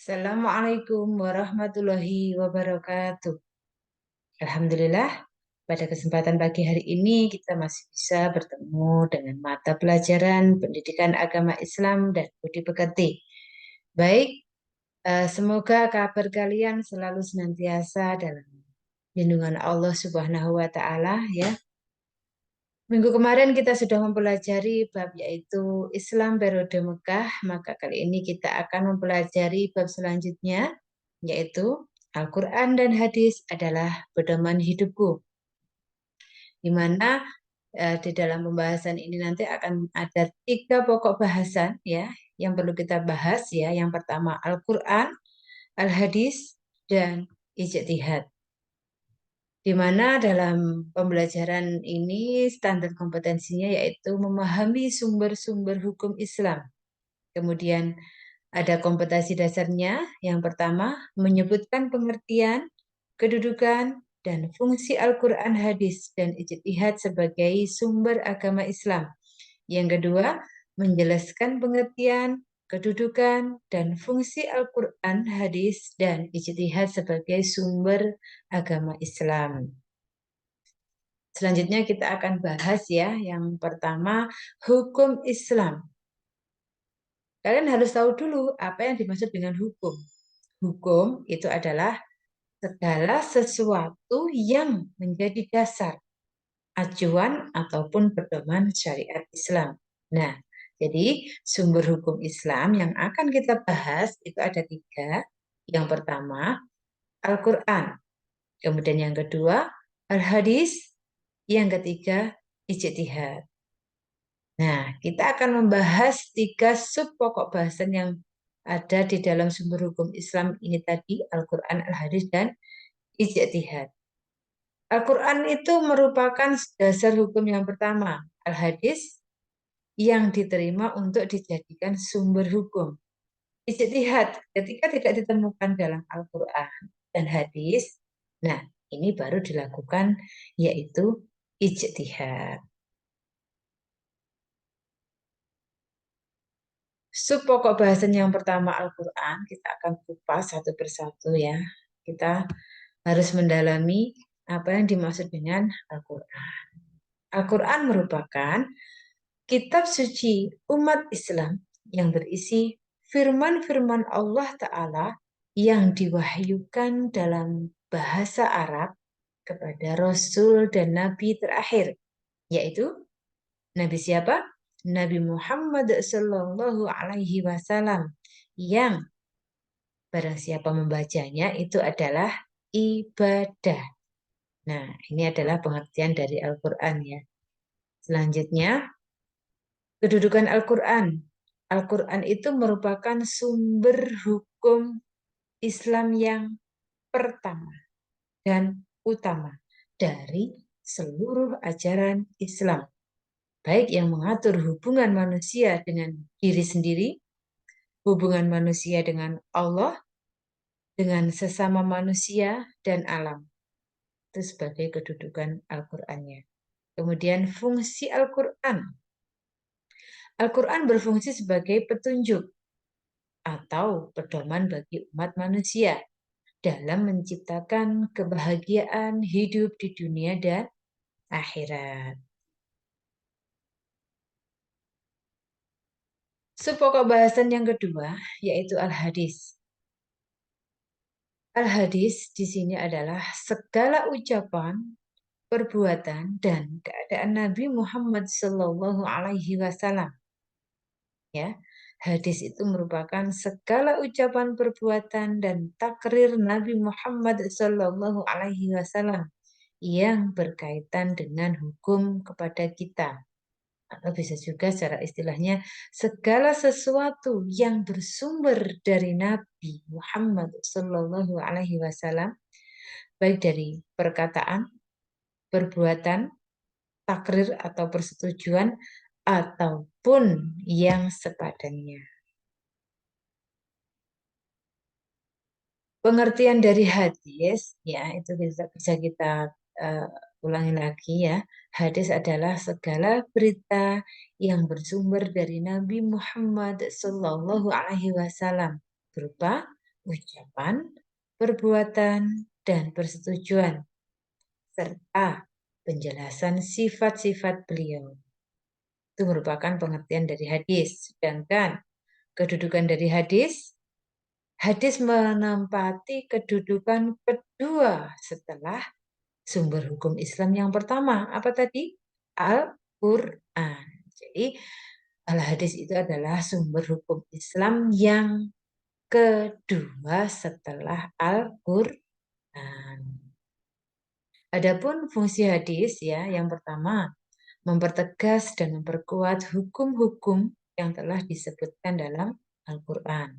Assalamualaikum warahmatullahi wabarakatuh. Alhamdulillah, pada kesempatan pagi hari ini kita masih bisa bertemu dengan mata pelajaran pendidikan agama Islam dan budi pekerti. Baik, semoga kabar kalian selalu senantiasa dalam lindungan Allah Subhanahu wa Ta'ala ya. Minggu kemarin kita sudah mempelajari bab yaitu Islam periode Mekah, maka kali ini kita akan mempelajari bab selanjutnya yaitu Al-Quran dan hadis adalah pedoman hidupku. Di mana di dalam pembahasan ini nanti akan ada 3 pokok bahasan ya yang perlu kita bahas ya. Yang pertama Al-Quran, Al-Hadis, dan Ijtihad. Di mana dalam pembelajaran ini standar kompetensinya yaitu memahami sumber-sumber hukum Islam. Kemudian ada kompetensi dasarnya. Yang pertama, menyebutkan pengertian, kedudukan, dan fungsi Al-Quran, hadis, dan ijtihad sebagai sumber agama Islam. Yang kedua, menjelaskan pengertian, kedudukan, dan fungsi Al-Quran, hadis, dan ijtihad sebagai sumber agama Islam. Selanjutnya kita akan bahas ya, yang pertama, hukum Islam. Kalian harus tahu dulu apa yang dimaksud dengan hukum. Hukum itu adalah segala sesuatu yang menjadi dasar, acuan, ataupun pedoman syariat Islam. Nah, jadi sumber hukum Islam yang akan kita bahas itu ada 3. Yang pertama, Al-Quran. Kemudian yang kedua, Al-Hadis. Yang ketiga, Ijtihad. Nah, kita akan membahas 3 sub pokok bahasan yang ada di dalam sumber hukum Islam ini tadi, Al-Quran, Al-Hadis, dan Ijtihad. Al-Quran itu merupakan dasar hukum yang pertama. Al-Hadis yang diterima untuk dijadikan sumber hukum. Ijtihad ketika tidak ditemukan dalam Al-Quran dan hadis, nah ini baru dilakukan yaitu ijtihad. Sub pokok bahasan yang pertama Al-Quran, kita akan kupas satu persatu ya. Kita harus mendalami apa yang dimaksud dengan Al-Quran. Al-Quran merupakan kitab suci umat Islam yang berisi firman-firman Allah Ta'ala yang diwahyukan dalam bahasa Arab kepada Rasul dan Nabi terakhir, yaitu Nabi siapa? Nabi Muhammad Sallallahu Alaihi Wasallam, yang barang siapa membacanya itu adalah ibadah. Nah, ini adalah pengertian dari Al-Quran ya. Selanjutnya, kedudukan Al-Quran. Al-Quran itu merupakan sumber hukum Islam yang pertama dan utama dari seluruh ajaran Islam. Baik yang mengatur hubungan manusia dengan diri sendiri, hubungan manusia dengan Allah, dengan sesama manusia dan alam. Itu sebagai kedudukan Al-Qurannya. Kemudian fungsi Al-Quran. Al-Quran berfungsi sebagai petunjuk atau pedoman bagi umat manusia dalam menciptakan kebahagiaan hidup di dunia dan akhirat. Pokok bahasan yang kedua yaitu Al-Hadis. Al-Hadis di sini adalah segala ucapan, perbuatan, dan keadaan Nabi Muhammad Sallallahu Alaihi Wasallam. Ya, hadis itu merupakan segala ucapan, perbuatan, dan takrir Nabi Muhammad Sallallahu Alaihi Wasallam yang berkaitan dengan hukum kepada kita. Atau bisa juga secara istilahnya segala sesuatu yang bersumber dari Nabi Muhammad Sallallahu Alaihi Wasallam, baik dari perkataan, perbuatan, takrir atau persetujuan, ataupun yang sepadannya. Pengertian dari hadis, ya itu bisa kita ulangi lagi ya. Hadis adalah segala berita yang bersumber dari Nabi Muhammad Sallallahu Alaihi Wasallam berupa ucapan, perbuatan, dan persetujuan, serta penjelasan sifat-sifat beliau. Itu merupakan pengertian dari hadis. Sedangkan kedudukan dari hadis, hadis menempati kedudukan kedua setelah sumber hukum Islam yang pertama. Apa tadi? Al-Quran. Jadi, al-hadis itu adalah sumber hukum Islam yang kedua setelah Al-Quran. Adapun fungsi hadis ya, yang pertama mempertegas dan memperkuat hukum-hukum yang telah disebutkan dalam Al-Quran.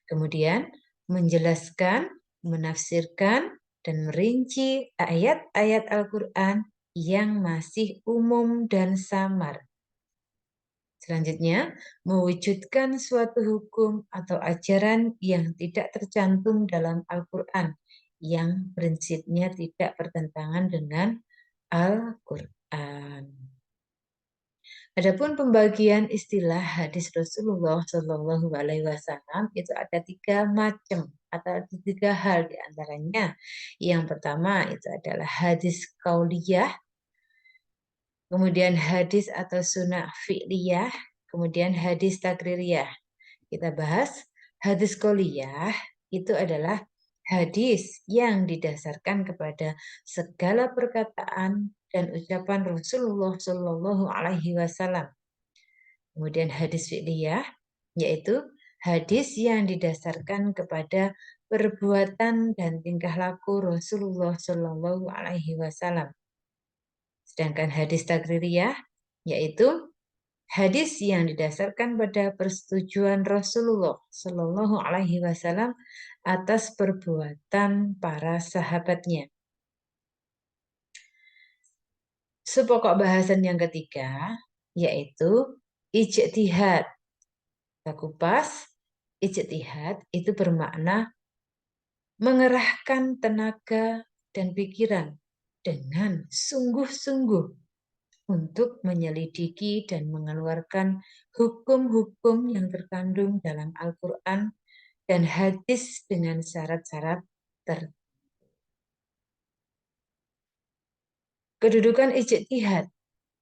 Kemudian menjelaskan, menafsirkan, dan merinci ayat-ayat Al-Quran yang masih umum dan samar. Selanjutnya, mewujudkan suatu hukum atau ajaran yang tidak tercantum dalam Al-Quran, yang prinsipnya tidak bertentangan dengan Al-Quran. Adapun pembagian istilah hadis Rasulullah Shallallahu Alaihi Wasallam itu ada 3 macam atau 3 hal diantaranya. Yang pertama itu adalah hadis kauliyah, kemudian hadis atau sunnah fi'liyah, kemudian hadis takririyah. Kita bahas hadis kauliyah itu adalah hadis yang didasarkan kepada segala perkataan dan ucapan Rasulullah Shallallahu Alaihi Wasallam. Kemudian hadis fi'liyah, yaitu hadis yang didasarkan kepada perbuatan dan tingkah laku Rasulullah Shallallahu Alaihi Wasallam. Sedangkan hadis takririyah, yaitu hadis yang didasarkan pada persetujuan Rasulullah Shallallahu Alaihi Wasallam atas perbuatan para sahabatnya. Sepokok bahasan yang ketiga, yaitu ijtihad. Kita kupas, ijtihad itu bermakna mengerahkan tenaga dan pikiran dengan sungguh-sungguh untuk menyelidiki dan mengeluarkan hukum-hukum yang terkandung dalam Al-Quran dan hadis dengan syarat-syarat tertentu. Kedudukan ijtihad.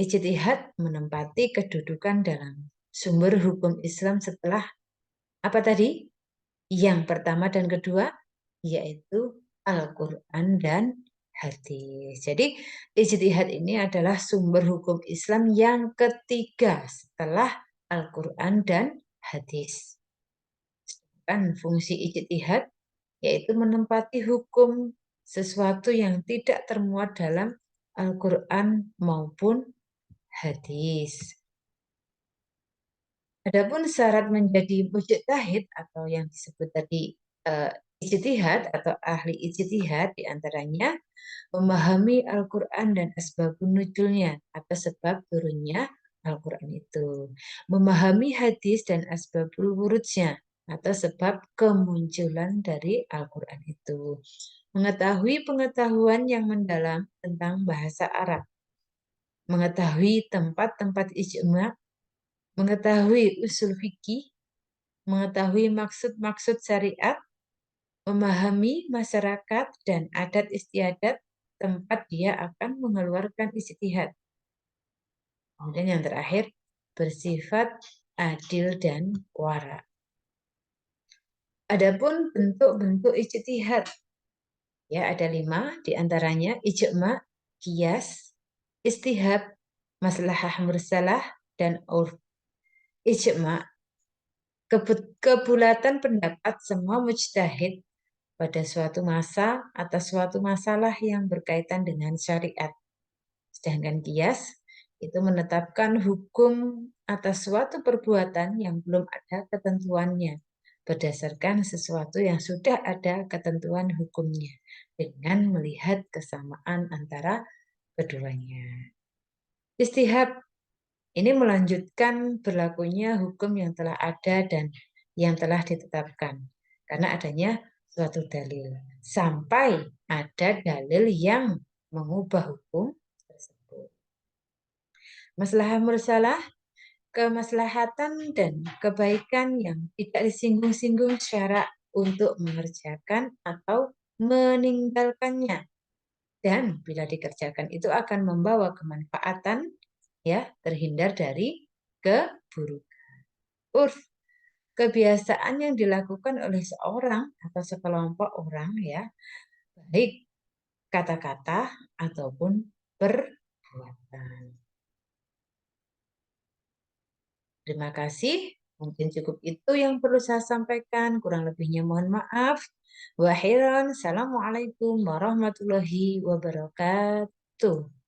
Ijtihad menempati kedudukan dalam sumber hukum Islam setelah apa tadi? Yang pertama dan kedua, yaitu Al-Quran dan hadis. Jadi, ijtihad ini adalah sumber hukum Islam yang ketiga setelah Al-Quran dan hadis. Kan fungsi ijtihad yaitu menempati hukum sesuatu yang tidak termuat dalam Al-Quran maupun hadis. Adapun syarat menjadi mujtahid atau yang disebut tadi ijtihad atau ahli ijtihad diantaranya memahami Al-Quran dan asbabun nuzulnya atau sebab turunnya Al-Quran itu. Memahami hadis dan asbabul wurudnya atau sebab kemunculan dari Al-Quran itu. Mengetahui pengetahuan yang mendalam tentang bahasa Arab. Mengetahui tempat-tempat ijma', mengetahui usul fikih, mengetahui maksud-maksud syariat, memahami masyarakat dan adat istiadat tempat dia akan mengeluarkan ijtihad. Kemudian yang terakhir, bersifat adil dan wara. Adapun bentuk-bentuk ijtihad, ya ada 5, diantaranya ijma', qiyas, istihab, maslahah mursalah, dan urf. Ijma', kebulatan pendapat semua mujtahid pada suatu masa atas suatu masalah yang berkaitan dengan syariat. Sedangkan qiyas itu menetapkan hukum atas suatu perbuatan yang belum ada ketentuannya berdasarkan sesuatu yang sudah ada ketentuan hukumnya dengan melihat kesamaan antara keduanya. Istihab ini melanjutkan berlakunya hukum yang telah ada dan yang telah ditetapkan karena adanya suatu dalil sampai ada dalil yang mengubah hukum tersebut. Maslahah mursalah, kemaslahatan dan kebaikan yang tidak disinggung-singgung secara untuk mengerjakan atau meninggalkannya. Dan bila dikerjakan itu akan membawa kemanfaatan, ya, terhindar dari keburukan. Urf, kebiasaan yang dilakukan oleh seorang atau sekelompok orang, ya, baik kata-kata ataupun perbuatan. Terima kasih. Mungkin cukup itu yang perlu saya sampaikan. Kurang lebihnya mohon maaf. Wa khairan. Assalamualaikum warahmatullahi wabarakatuh.